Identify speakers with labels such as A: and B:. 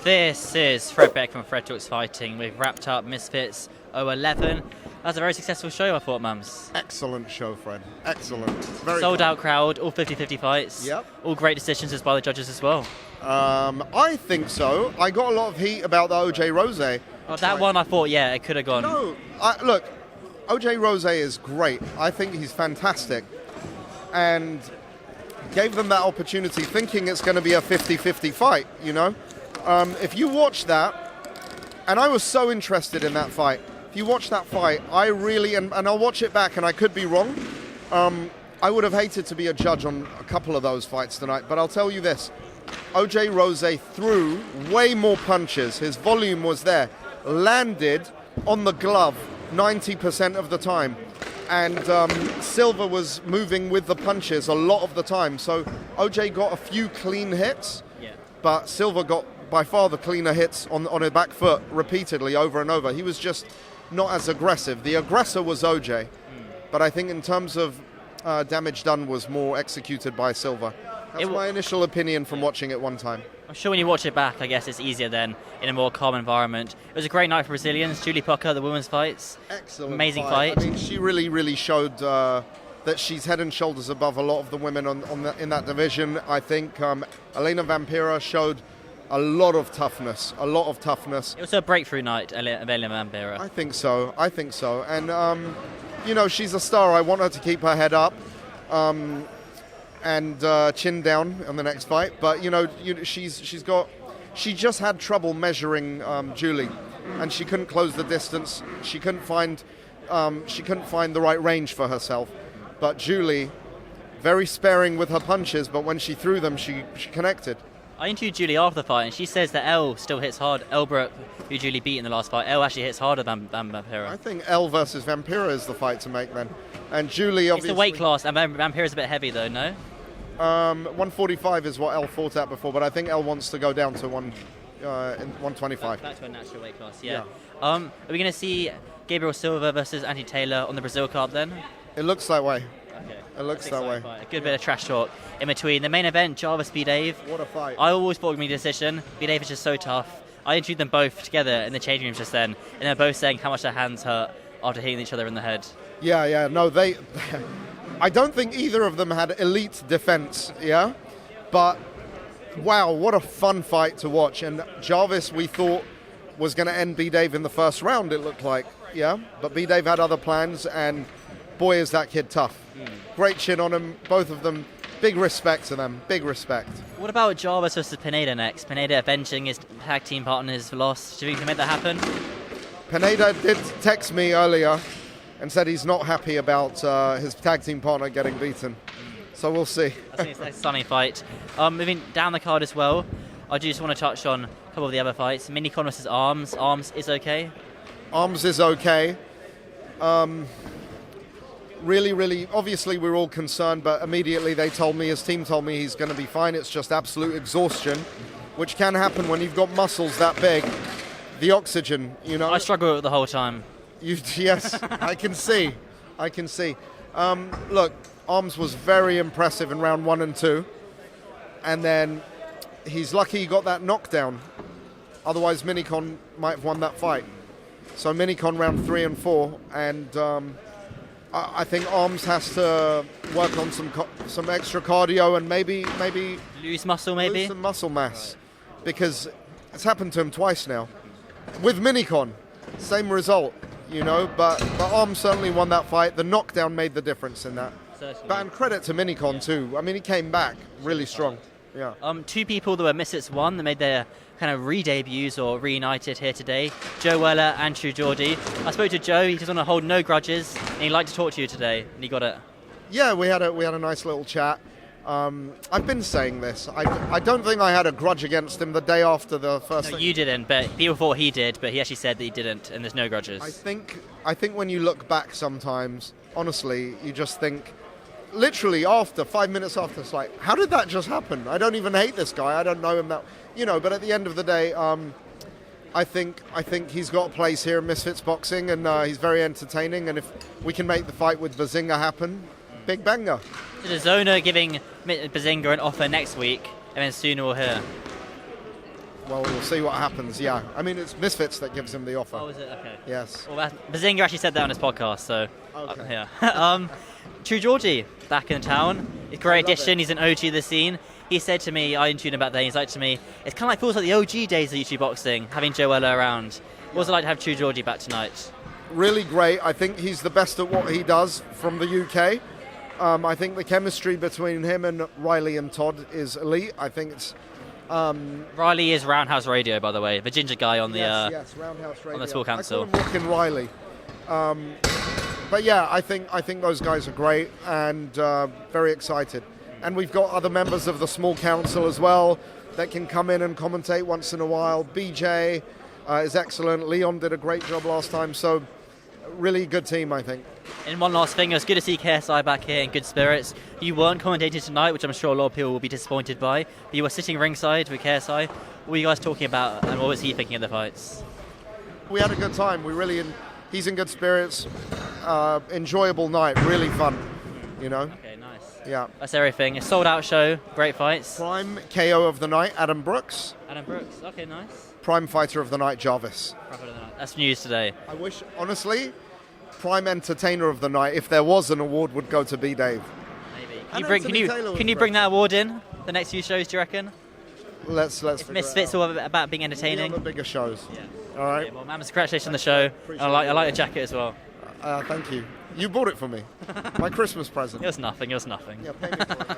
A: This is Fred Beck from Fred Talks Fighting. We've wrapped up Misfits 011. That was a very successful show, I thought, Mams.
B: Excellent show, Fred. Excellent. Very
A: Sold
B: fun.
A: out crowd, all 50-50 fights.
B: Yep.
A: All great decisions by the judges as well.
B: I think so. I got a lot of heat about the OJ Rose.
A: Oh, that one I thought, yeah, it could have gone.
B: No, look, OJ Rose is great. I think he's fantastic. And gave them that opportunity thinking it's going to be a 50-50 fight, you know? If you watch that, and I was so interested in that fight. If you watch that fight, I really, and I'll watch it back and I could be wrong, I would have hated to be a judge on a couple of those fights tonight, but I'll tell you this, OJ Rose threw way more punches, his volume was there, landed on the glove 90% of the time, and Silva was moving with the punches a lot of the time, so OJ got a few clean hits, but Silva got by far the cleaner hits on his back foot repeatedly over and over. He was just not as aggressive. The aggressor was OJ, but I think in terms of damage done was more executed by Silva. That's my initial opinion from watching it one time.
A: I'm sure when you watch it back, I guess it's easier then in a more calm environment. It was a great night for Brazilians. Julie Pocker, the women's fights.
B: Excellent.
A: Amazing fight.
B: I mean, she really showed that she's head and shoulders above a lot of the women in that division. I think Elena Vampira showed a lot of toughness. It was
A: also a breakthrough night, Elena Vampira.
B: I think so. And, you know, she's a star. I want her to keep her head up and chin down on the next fight. But, you know, she just had trouble measuring Julie, and she couldn't close the distance. She couldn't find the right range for herself. But Julie, very sparing with her punches, but when she threw them, she connected.
A: I interviewed Julie after the fight, and she says that Elle still hits hard. Elle Brook, who Julie beat in the last fight, Elle actually hits harder than Vampira.
B: I think Elle versus Vampira is the fight to make then. And Julie, obviously...
A: It's the weight class, and Vampira's a bit heavy though, no?
B: 145 is what Elle fought at before, but I think Elle wants to go down to 125.
A: Back to a natural weight class, yeah. Are we going to see Gabriel Silva versus Andy Taylor on the Brazil card then?
B: It looks that way.
A: Okay.
B: It looks that way.
A: Fight. A good bit of trash talk in between. The main event, Jarvis v. Dave.
B: What a fight.
A: I always thought it would be a decision. V. Dave is just so tough. I interviewed them both together in the changing rooms just then, and they're both saying how much their hands hurt after hitting each other in the head.
B: Yeah. No, I don't think either of them had elite defense, yeah? But, wow, what a fun fight to watch. And Jarvis, we thought, was going to end B. Dave in the first round, it looked like, yeah? But B. Dave had other plans, and boy, is that kid tough. Great chin on him, both of them. Big respect to them, big respect.
A: What about Jarvis versus Pineda next? Pineda avenging his tag team partner's loss. Do you think he can make that happen?
B: Pineda did text me earlier and said he's not happy about his tag team partner getting beaten. So we'll see.
A: I think it's a stunning fight. Moving down the card as well, I just want to touch on a couple of the other fights. Minicon versus Arms. Arms is okay?
B: Arms is okay. Really, obviously we're all concerned, but immediately his team told me he's going to be fine. It's just absolute exhaustion, which can happen when you've got muscles that big. The oxygen, you know.
A: I struggled with it the whole time.
B: Yes, I can see. Look, Arms was very impressive in round 1 and 2, and then he's lucky he got that knockdown. Otherwise, Minicon might have won that fight. So Minicon round 3 and 4, and I think Arms has to work on some extra cardio and maybe
A: lose muscle, maybe
B: lose some muscle mass, because it's happened to him twice now. With Minicon, same result, you know. But Arms certainly won that fight. The knockdown made the difference in that.
A: Certainly.
B: But and credit to Minicon too. I mean, he came back really strong. Yeah.
A: Two people that were Misfits 1 that made their kind of re-debuts or reunited here today. Joe Weller and True Geordie. I spoke to Joe. He just want to hold no grudges, and he'd like to talk to you today. And he got it.
B: Yeah, we had a nice little chat. I've been saying this. I don't think I had a grudge against him the day after the first.
A: No, you didn't, but people thought he did. But he actually said that he didn't, and there's no grudges.
B: I think when you look back, sometimes, honestly, you just think. Literally after 5 minutes after, it's like, how did that just happen? I don't even hate this guy. I don't know him that, you know. But at the end of the day, I think he's got a place here in Misfits Boxing, and he's very entertaining. And if we can make the fight with Bezingha happen, big banger.
A: Is Zona giving Bezingha an offer next week, and then soon we'll hear?
B: Well, we'll see what happens. Yeah, I mean it's Misfits that gives him the offer.
A: Oh, is it? Okay.
B: Yes.
A: Well, Bezingha actually said that on his podcast, so
B: Okay.
A: yeah. True Geordie back in town. It's a great addition. He's an OG of the scene. He said to me, I interviewed him about that. He's like to me, it kind of feels like the OG days of YouTube boxing, having Joe Weller around. What was it like to have True Geordie back tonight?
B: Really great. I think he's the best at what he does from the UK. I think the chemistry between him and Riley and Todd is elite. I think it's
A: Riley is Roundhouse Radio, by the way, the ginger guy on the
B: yes, Roundhouse Radio.
A: on the Tour Council.
B: I call him Rockin' Riley. But yeah, I think those guys are great and very excited. And we've got other members of the small council as well that can come in and commentate once in a while. BJ is excellent. Leon did a great job last time. So really good team, I think.
A: And one last thing, it was good to see KSI back here in good spirits. You weren't commentating tonight, which I'm sure a lot of people will be disappointed by. But you were sitting ringside with KSI. What were you guys talking about, and what was he thinking of the fights?
B: We had a good time. He's in good spirits. Enjoyable night, really fun. You know.
A: Okay, nice.
B: Yeah.
A: That's everything. A sold-out show, great fights.
B: Prime KO of the night, Adam Brooks.
A: Adam Brooks. Okay, nice.
B: Prime fighter of the night, Jarvis.
A: That's news today.
B: I wish, honestly, Prime Entertainer of the Night, if there was an award, would go to B. Dave.
A: Maybe. Can you bring that award in the next few shows? Do you reckon?
B: Let's
A: If Misfits all about being entertaining.
B: The bigger shows.
A: Yeah.
B: All right.
A: Okay, well, Mams, congratulations on the show. I like the jacket as well.
B: Thank you. You bought it for me. My Christmas present.
A: It was nothing.
B: Yeah, pay me for it later.